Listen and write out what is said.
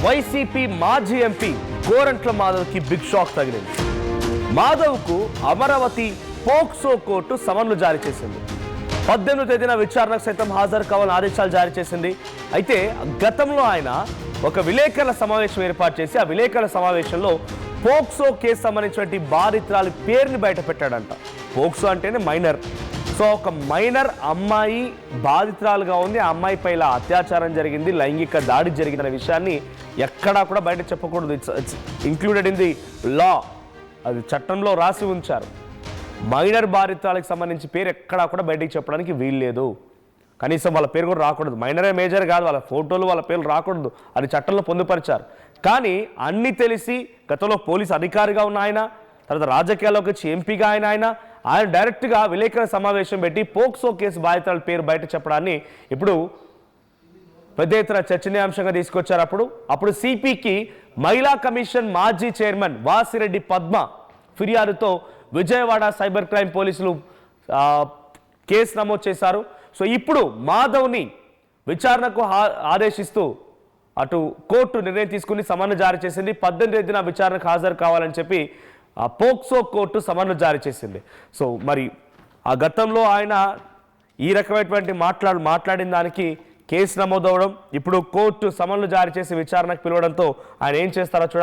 YCP మాజీ MP Gorantla మాధవ్కి big shock తగిలింది. మాధవ్కు Amaravati POCSO court సమన్లు జారీ చేసింది. 18వ తేదీన విచారణకు సైతం హాజరు కావాలని ఆదేశాలు జారీ చేసింది. అయితే గతంలో ఆయన ఒక విలేకరుల సమావేశం ఏర్పాటు చేసి ఆ విలేకరుల సమావేశంలో పోక్సో కేసు సంబంధించినటువంటి బాధితురాలి పేరుని బయట పెట్టాడంట. పోక్సో అంటేనే మైనర్. సో ఒక మైనర్ అమ్మాయి బాధితురాలుగా ఉంది. ఆ అమ్మాయిపై ఇలా అత్యాచారం జరిగింది, లైంగిక దాడి జరిగిందనే విషయాన్ని ఎక్కడా కూడా బయట చెప్పకూడదు. It's included in the law. అది చట్టంలో రాసి ఉంచారు. మైనర్ బాధితురాలకు సంబంధించి పేరు ఎక్కడా కూడా బయటికి చెప్పడానికి వీల్లేదు. కనీసం వాళ్ళ పేరు కూడా రాకూడదు. మైనరే మేజర్ కాదు, వాళ్ళ ఫోటోలు వాళ్ళ పేర్లు రాకూడదు. అది చట్టంలో పొందుపరిచారు. కానీ అన్నీ తెలిసి గతంలో పోలీసు అధికారిగా ఉన్న ఆయన, తర్వాత రాజకీయాల్లోకి వచ్చి ఎంపీగా ఆయన డైరెక్ట్గా విలేకరుల సమావేశం పెట్టి పోక్సో కేసు బాధితుల పేరు బయట చెప్పడాన్ని ఇప్పుడు పెద్ద ఎత్తున చర్చనీయాంశంగా తీసుకొచ్చారు. అప్పుడు సిపికి మహిళా కమిషన్ మాజీ చైర్మన్ వాసిరెడ్డి పద్మ ఫిర్యాదుతో విజయవాడ సైబర్ క్రైమ్ పోలీసులు కేసు నమోదు చేశారు. సో ఇప్పుడు మాధవ్ని విచారణకు ఆదేశిస్తూ అటు కోర్టు నిర్ణయం తీసుకుని సమన్లు జారీ చేసింది. 18వ తేదీన విచారణకు హాజరు కావాలని చెప్పి ఆ పోక్సో కోర్టు సమన్లు జారీ చేసింది. సో మరి ఆ గతంలో ఆయన ఈ రకమైనటువంటి మాట్లాడిన దానికి కేసు నమోదవడం, ఇప్పుడు కోర్టు సమన్లు జారీ చేసి విచారణకు పిలవడంతో ఆయన ఏం చేస్తారో చూడాలి.